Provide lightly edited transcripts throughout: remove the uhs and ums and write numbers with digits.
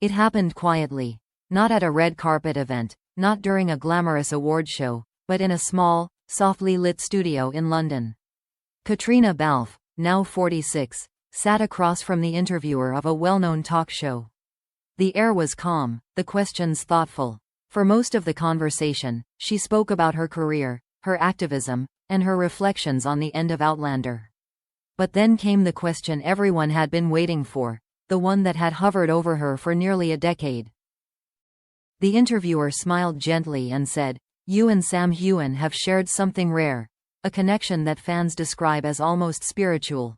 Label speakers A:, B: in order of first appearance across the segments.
A: It happened quietly. Not at a red carpet event, not during a glamorous award show, but in a small, softly lit studio in London. Caitriona Balfe, now 46, sat across from the interviewer of a well-known talk show. The air was calm, the questions thoughtful. For most of the conversation, she spoke about her career, her activism, and her reflections on the end of Outlander. But then came the question everyone had been waiting for, the one that had hovered over her for nearly a decade. The interviewer smiled gently and said, "You and Sam Heughan have shared something rare, a connection that fans describe as almost spiritual.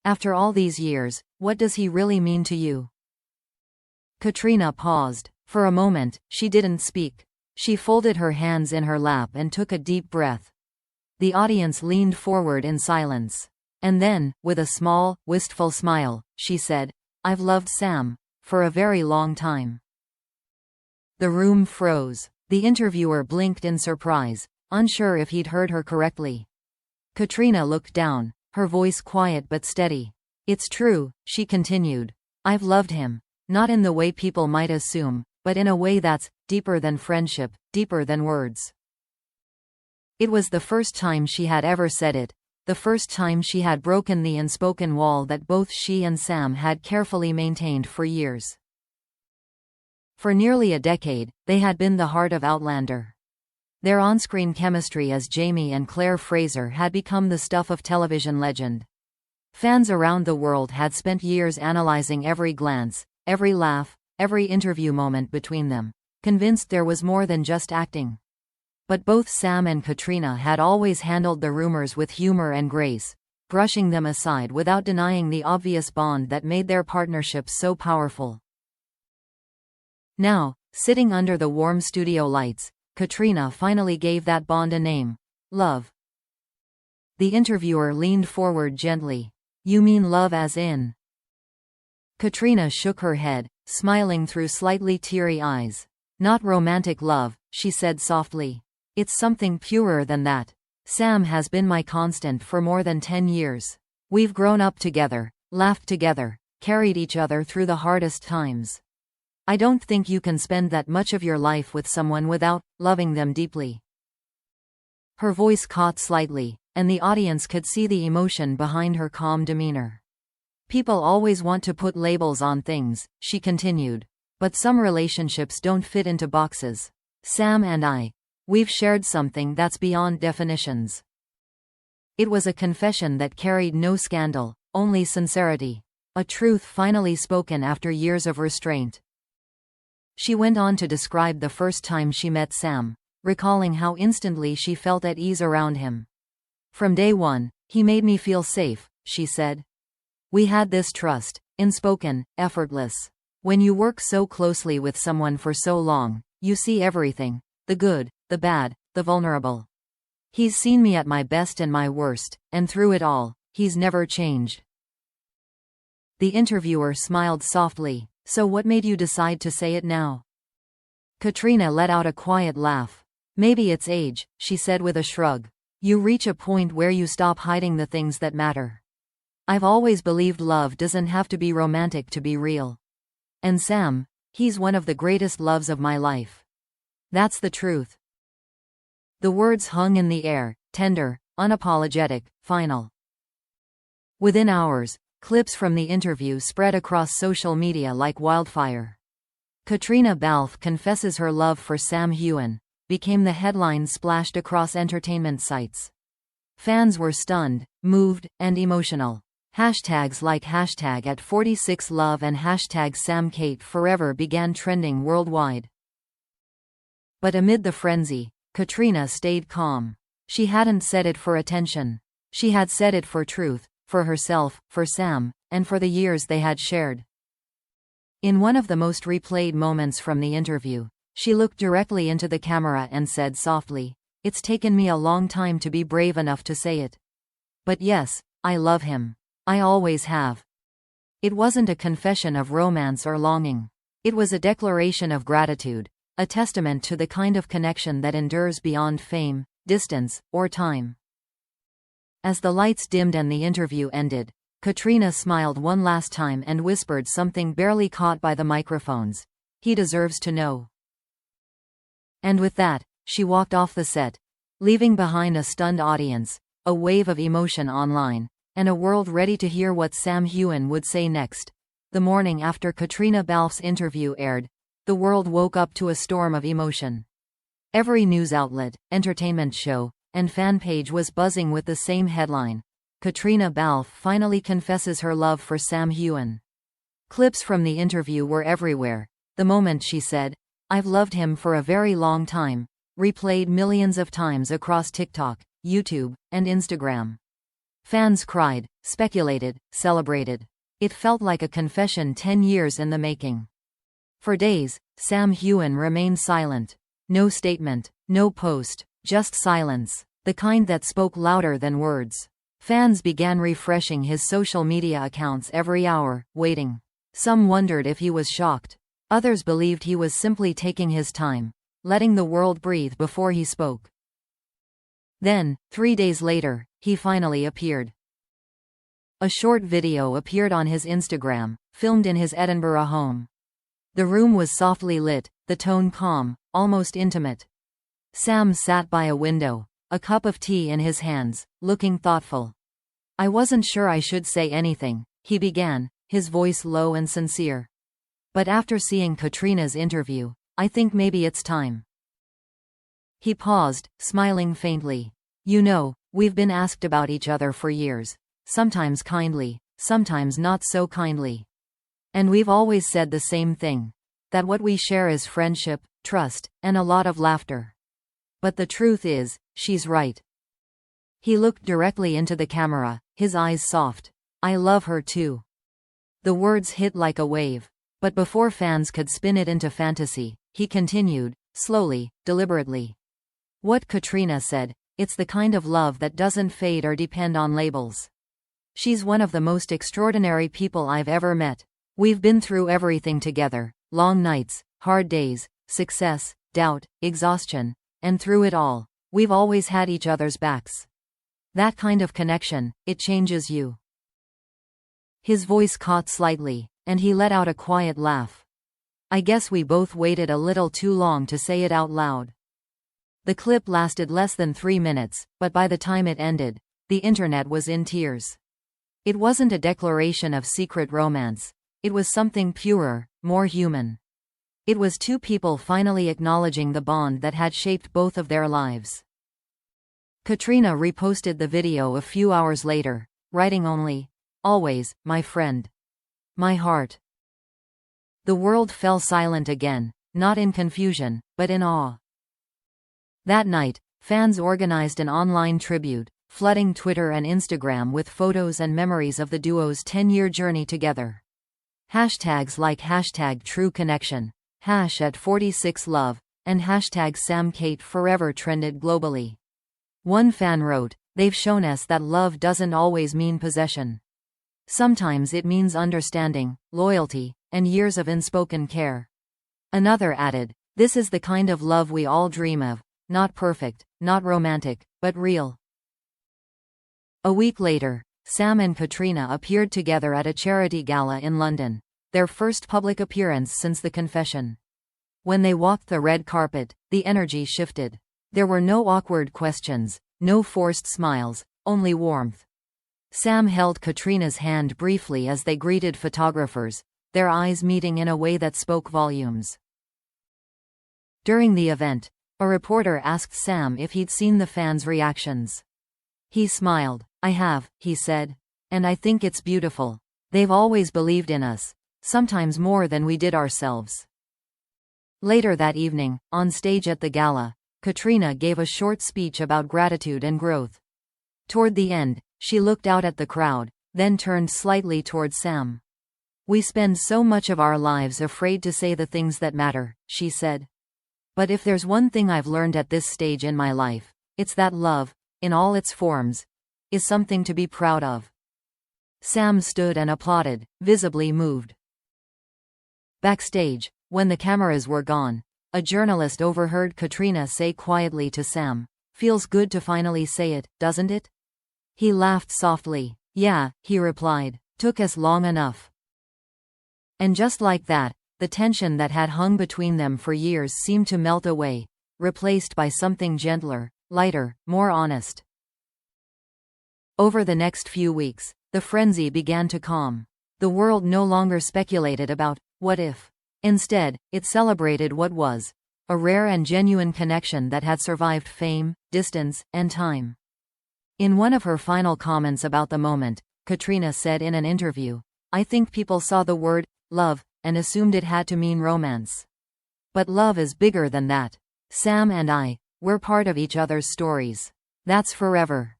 A: After all these years, what does he really mean to you?" Caitriona paused. For a moment, she didn't speak. She folded her hands in her lap and took a deep breath. The audience leaned forward in silence. And then, with a small, wistful smile, she said, "I've loved Sam for a very long time." The room froze. The interviewer blinked in surprise, unsure if he'd heard her correctly. Caitriona looked down, her voice quiet but steady. "It's true," she continued. "I've loved him. Not in the way people might assume, but in a way that's deeper than friendship, deeper than words." It was the first time she had ever said it, the first time she had broken the unspoken wall that both she and Sam had carefully maintained for years. For nearly a decade, they had been the heart of Outlander. Their on-screen chemistry as Jamie and Claire Fraser had become the stuff of television legend. Fans around the world had spent years analyzing every glance, every laugh, every interview moment between them, convinced there was more than just acting. But both Sam and Caitriona had always handled the rumors with humor and grace, brushing them aside without denying the obvious bond that made their partnership so powerful. Now, sitting under the warm studio lights, Caitriona finally gave that bond a name: love. The interviewer leaned forward gently. "You mean love as in?" Caitriona shook her head, smiling through slightly teary eyes. "Not romantic love," she said softly. "It's something purer than that. Sam has been my constant for more than 10 years. We've grown up together, laughed together, carried each other through the hardest times. I don't think you can spend that much of your life with someone without loving them deeply." Her voice caught slightly, and the audience could see the emotion behind her calm demeanor. "People always want to put labels on things," she continued. "But some relationships don't fit into boxes. Sam and we've shared something that's beyond definitions." It was a confession that carried no scandal, only sincerity. A truth finally spoken after years of restraint. She went on to describe the first time she met Sam, recalling how instantly she felt at ease around him. "From day one, he made me feel safe," she said. "We had this trust, unspoken, effortless. When you work so closely with someone for so long, you see everything, the good, the bad, the vulnerable. He's seen me at my best and my worst, and through it all, he's never changed." The interviewer smiled softly. "So what made you decide to say it now?" Caitriona let out a quiet laugh. "Maybe it's age," she said with a shrug. "You reach a point where you stop hiding the things that matter. I've always believed love doesn't have to be romantic to be real. And Sam, he's one of the greatest loves of my life. That's the truth." The words hung in the air, tender, unapologetic, final. Within hours, clips from the interview spread across social media like wildfire. "Caitriona Balfe confesses her love for Sam Heughan" became the headline splashed across entertainment sites. Fans were stunned, moved, and emotional. Hashtags like #@46love and #SamKate forever began trending worldwide. But amid the frenzy, Caitriona stayed calm. She hadn't said it for attention. She had said it for truth, for herself, for Sam, and for the years they had shared. In one of the most replayed moments from the interview, she looked directly into the camera and said softly, "It's taken me a long time to be brave enough to say it. But yes, I love him. I always have." It wasn't a confession of romance or longing. It was a declaration of gratitude, a testament to the kind of connection that endures beyond fame, distance, or time. As the lights dimmed and the interview ended, Caitríona smiled one last time and whispered something barely caught by the microphones. "He deserves to know." And with that, she walked off the set, leaving behind a stunned audience, a wave of emotion online, and a world ready to hear what Sam Heughan would say next. The morning after Caitriona Balfe's interview aired, the world woke up to a storm of emotion. Every news outlet, entertainment show, and fan page was buzzing with the same headline: Caitriona Balfe finally confesses her love for Sam Heughan. Clips from the interview were everywhere. The moment she said, "I've loved him for a very long time," replayed millions of times across TikTok, YouTube, and Instagram. Fans cried, speculated, celebrated. It felt like a confession 10 years in the making. For days, Sam Heughan remained silent. No statement, no post, just silence, the kind that spoke louder than words. Fans began refreshing his social media accounts every hour, waiting. Some wondered if he was shocked. Others believed he was simply taking his time, letting the world breathe before he spoke. Then, 3 days later, he finally appeared. A short video appeared on his Instagram, filmed in his Edinburgh home. The room was softly lit, the tone calm, almost intimate. Sam sat by a window, a cup of tea in his hands, looking thoughtful. "I wasn't sure I should say anything," he began, his voice low and sincere. "But after seeing Caitriona's interview, I think maybe it's time." He paused, smiling faintly. "You know, we've been asked about each other for years, sometimes kindly, sometimes not so kindly. And we've always said the same thing, that what we share is friendship, trust, and a lot of laughter. But the truth is, she's right." He looked directly into the camera, his eyes soft. "I love her too." The words hit like a wave. But before fans could spin it into fantasy, he continued, slowly, deliberately. "What Caitriona said, it's the kind of love that doesn't fade or depend on labels. She's one of the most extraordinary people I've ever met. We've been through everything together, long nights, hard days, success, doubt, exhaustion, and through it all, we've always had each other's backs. That kind of connection, it changes you." His voice caught slightly, and he let out a quiet laugh. "I guess we both waited a little too long to say it out loud." The clip lasted less than 3 minutes, but by the time it ended, the internet was in tears. It wasn't a declaration of secret romance. It was something purer, more human. It was two people finally acknowledging the bond that had shaped both of their lives. Caitriona reposted the video a few hours later, writing only, "Always, my friend. My heart." The world fell silent again, not in confusion, but in awe. That night, fans organized an online tribute, flooding Twitter and Instagram with photos and memories of the duo's 10-year journey together. Hashtags like #TrueConnection, #at46love, and #SamKate trended globally. One fan wrote, "They've shown us that love doesn't always mean possession. Sometimes it means understanding, loyalty, and years of unspoken care." Another added, "This is the kind of love we all dream of, not perfect, not romantic, but real." A week later, Sam and Caitriona appeared together at a charity gala in London, their first public appearance since the confession. When they walked the red carpet, the energy shifted. There were no awkward questions, no forced smiles, only warmth. Sam held Caitriona's hand briefly as they greeted photographers, their eyes meeting in a way that spoke volumes. During the event, a reporter asked Sam if he'd seen the fans' reactions. He smiled. "I have," he said. "And I think it's beautiful. They've always believed in us, sometimes more than we did ourselves." Later that evening, on stage at the gala, Caitriona gave a short speech about gratitude and growth. Toward the end, she looked out at the crowd, then turned slightly toward Sam. "We spend so much of our lives afraid to say the things that matter," she said. "But if there's one thing I've learned at this stage in my life, it's that love, in all its forms, is something to be proud of." Sam stood and applauded, visibly moved. Backstage, when the cameras were gone, a journalist overheard Caitriona say quietly to Sam, "Feels good to finally say it, doesn't it?" He laughed softly. "Yeah," he replied. "Took us long enough." And just like that, the tension that had hung between them for years seemed to melt away, replaced by something gentler, lighter, more honest. Over the next few weeks, the frenzy began to calm. The world no longer speculated about what if. Instead, it celebrated what was, a rare and genuine connection that had survived fame, distance, and time. In one of her final comments about the moment, Caitriona said in an interview, "I think people saw the word love and assumed it had to mean romance. But love is bigger than that. Sam and I, we're part of each other's stories. That's forever."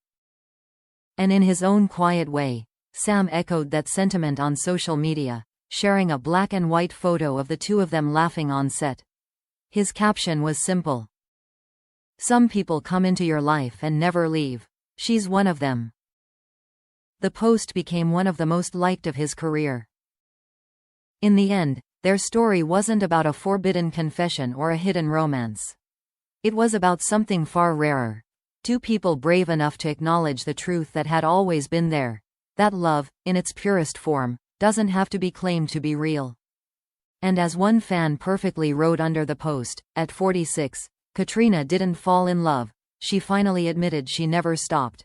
A: And in his own quiet way, Sam echoed that sentiment on social media, sharing a black and white photo of the two of them laughing on set. His caption was simple. "Some people come into your life and never leave. She's one of them." The post became one of the most liked of his career. In the end, their story wasn't about a forbidden confession or a hidden romance. It was about something far rarer. Two people brave enough to acknowledge the truth that had always been there. That love, in its purest form, doesn't have to be claimed to be real. And as one fan perfectly wrote under the post, at 46, Caitriona didn't fall in love, she finally admitted she never stopped.